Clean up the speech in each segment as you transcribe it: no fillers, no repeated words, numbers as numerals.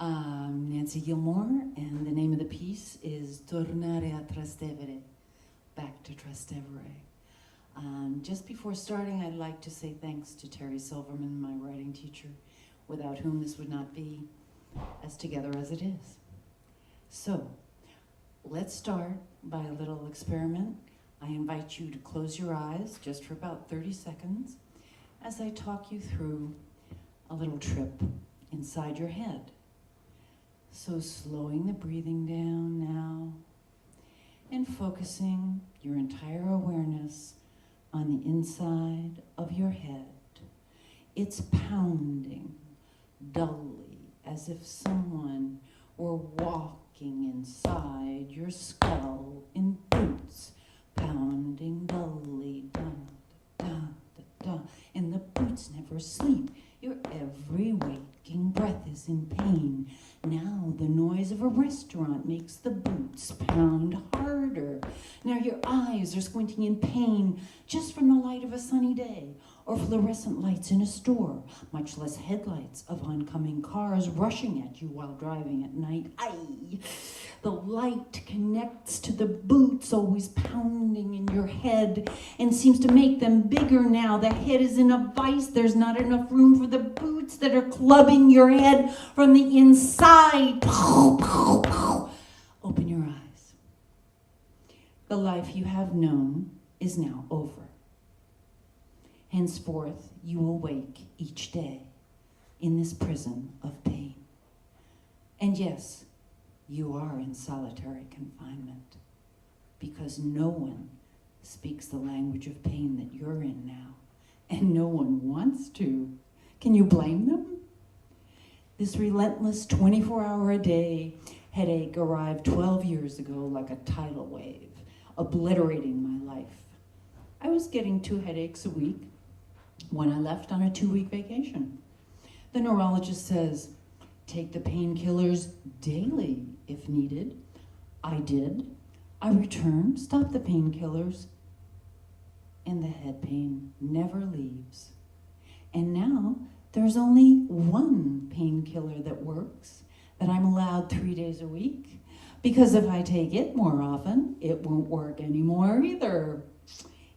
Nancy Gilmore, and the name of the piece is TornareATrastevere, back to Trastevere. Just before starting, I'd like to say thanks to Terry Silverman, my writing teacher, without whom this would not be as together as it is. So, let's start by a little experiment. I invite you to close your eyes just for about 30 seconds as I talk you through a little trip inside your head. So slowing the breathing down now and focusing your entire awareness on the inside of your head. It's pounding dully as if someone were walking inside your skull in boots, pounding dully, da, da, da, da, and the boots never sleep. Your every waking breath is in pain. Now the noise of a restaurant makes the boots pound harder. Now your eyes are squinting in pain just from the light of a sunny day, or fluorescent lights in a store, much less headlights of oncoming cars rushing at you while driving at night. Aye! The light connects to the boots always pounding in your head and seems to make them bigger now. The head is in a vice. There's not enough room for the boots that are clubbing your head from the inside. Pow, pow, pow. Open your eyes. The life you have known is now over. Henceforth, you will wake each day in this prison of pain. And yes, you are in solitary confinement because no one speaks the language of pain that you're in now, and no one wants to. Can you blame them? This relentless 24-hour-a-day headache arrived 12 years ago like a tidal wave, obliterating my life. I was getting 2 headaches a week when I left on a 2-week vacation. The neurologist says, take the painkillers daily if needed. I did. I returned, stopped the painkillers, and the head pain never leaves. And now there's only one painkiller that works, that I'm allowed 3 days a week, because if I take it more often, it won't work anymore either.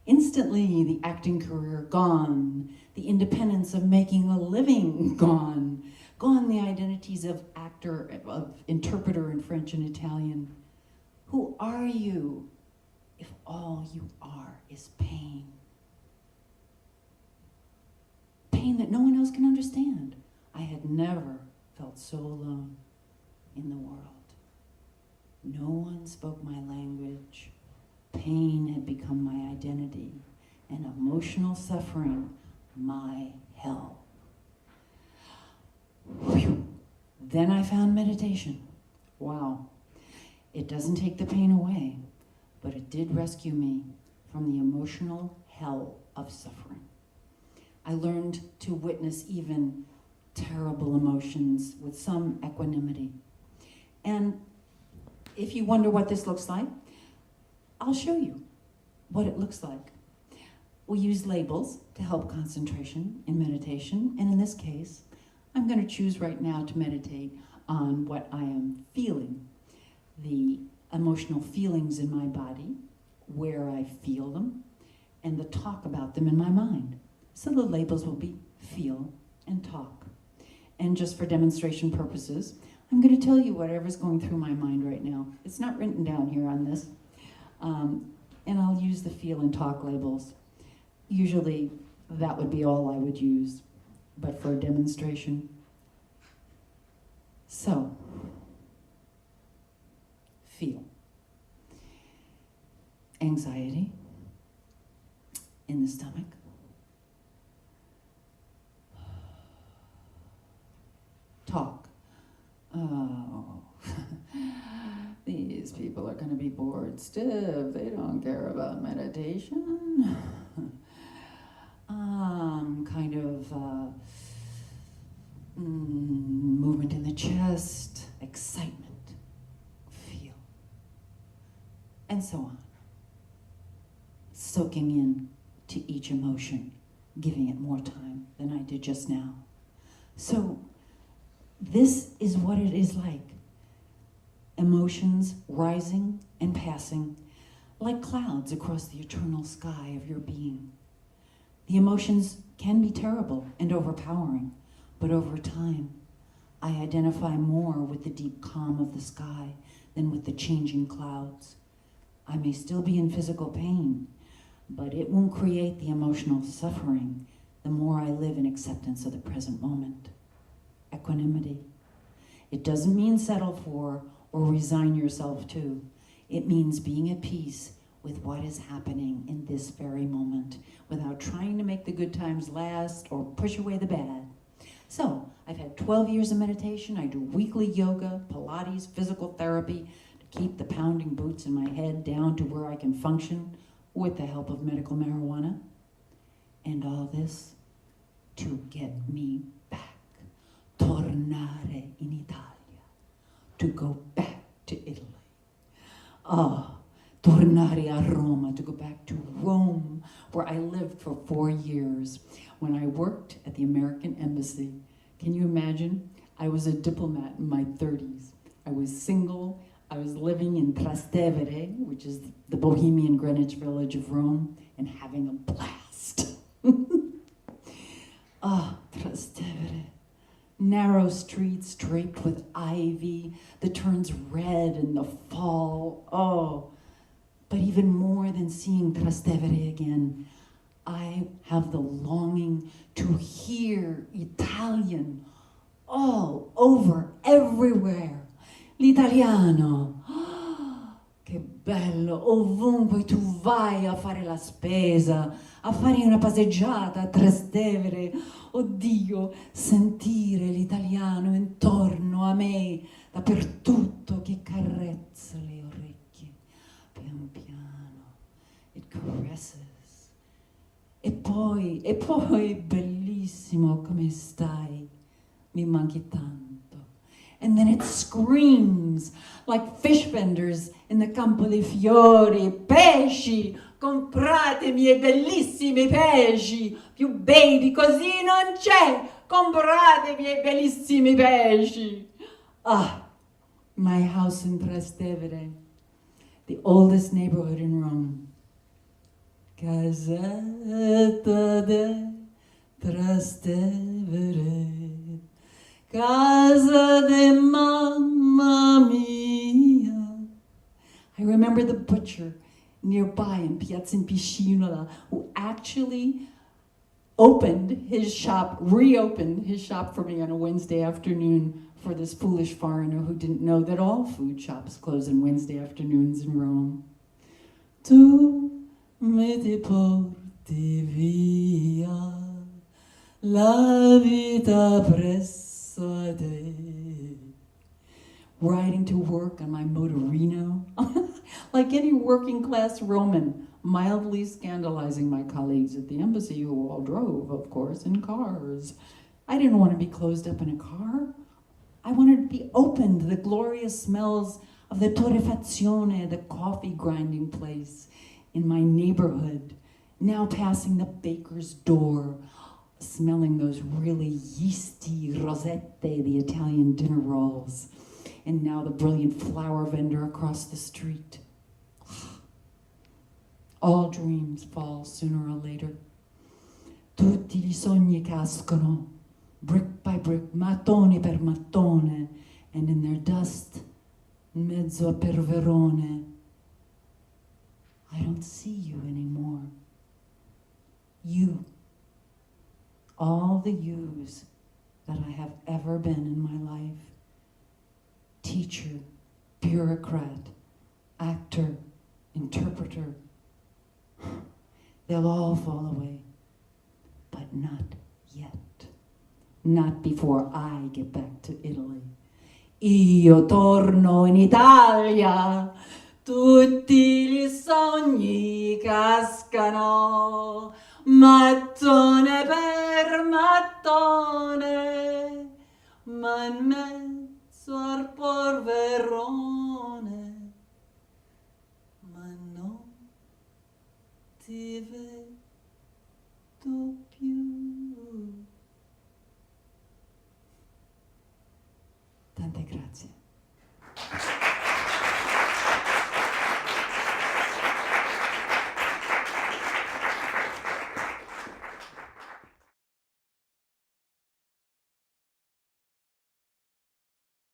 Instantly, the acting career gone, the independence of making a living gone, gone the identities of actor, of interpreter in French and Italian. Who are you if all you are is pain? Pain that no one else can understand. I had never felt so alone in the world. No one spoke my language. Pain had become my identity, and emotional suffering my hell. Whew. Then I found meditation. Wow. It doesn't take the pain away, but it did rescue me from the emotional hell of suffering. I learned to witness even terrible emotions with some equanimity. And if you wonder what this looks like, I'll show you what it looks like. We use labels to help concentration in meditation, and in this case, I'm going to choose right now to meditate on what I am feeling, the emotional feelings in my body, where I feel them, and the talk about them in my mind. So the labels will be feel and talk. And just for demonstration purposes, I'm going to tell you whatever's going through my mind right now. It's not written down here on this. And I'll use the feel and talk labels. Usually that would be all I would use, but for a demonstration. So, feel. Anxiety in the stomach. Talk. Oh, these people are going to be bored stiff. They don't care about meditation. Kind of movement in the chest, excitement, feel, and so on. Soaking in to each emotion, giving it more time than I did just now. So This is what it is like. Emotions rising and passing like clouds across the eternal sky of your being. The emotions can be terrible and overpowering, but over time, I identify more with the deep calm of the sky than with the changing clouds. I may still be in physical pain, but it won't create the emotional suffering the more I live in acceptance of the present moment. Equanimity. It doesn't mean settle for or resign yourself to. It means being at peace with what is happening in this very moment without trying to make the good times last or push away the bad. So, I've had 12 years of meditation. I do weekly yoga, Pilates, physical therapy to keep the pounding boots in my head down to where I can function with the help of medical marijuana. And all this to get me back. Tornare in Italia. To go back to Italy. Tornare a Roma, to go back to Rome, where I lived for 4 years when I worked at the American Embassy. Can you imagine? I was a diplomat in my 30s. I was single. I was living in Trastevere, which is the Bohemian Greenwich village of Rome, and having a blast. Trastevere. Narrow streets draped with ivy that turns red in the fall. But even more than seeing Trastevere again, I have the longing to hear Italian all over, everywhere. L'italiano. Che bello, ovunque tu vai a fare la spesa, a fare una passeggiata a Trastevere. Oddio, sentire l'italiano intorno a me, dappertutto, che carezza le orecchie. Pian piano, it caresses. E poi, bellissimo, come stai? Mi manchi tanto. And then it screams like fish vendors in the Campo dei Fiori. Pesci, comprate i miei bellissimi pesci. Più bei di così non c'è. Comprate i miei bellissimi pesci. My house in Trastevere, the oldest neighborhood in Rome. Casetta de Trastevere. Casa de mamma mia. I remember the butcher nearby in Piazza in Piscinola who actually reopened his shop for me on a Wednesday afternoon for this foolish foreigner who didn't know that all food shops close on Wednesday afternoons in Rome. Tu me ti porti via la vita presso a te. Riding to work on my motorino, like any working class Roman, mildly scandalizing my colleagues at the embassy who all drove, of course, in cars. I didn't want to be closed up in a car. I wanted to be open to the glorious smells of the torrefazione, the coffee grinding place in my neighborhood, now passing the baker's door, smelling those really yeasty rosette, the Italian dinner rolls, and now the brilliant flower vendor across the street. All dreams fall sooner or later. Tutti I sogni cascano, brick by brick, mattone per mattone, and in their dust, in mezzo a perverone, I don't see you anymore. You. All the yous that I have ever been in my life. Teacher, bureaucrat, actor, interpreter. They'll all fall away, but not yet. Not before I get back to Italy. Io torno in Italia, tutti gli sogni cascano, mattone per mattone, ma in mezzo al polverone, ma non ti vedo più. grazie.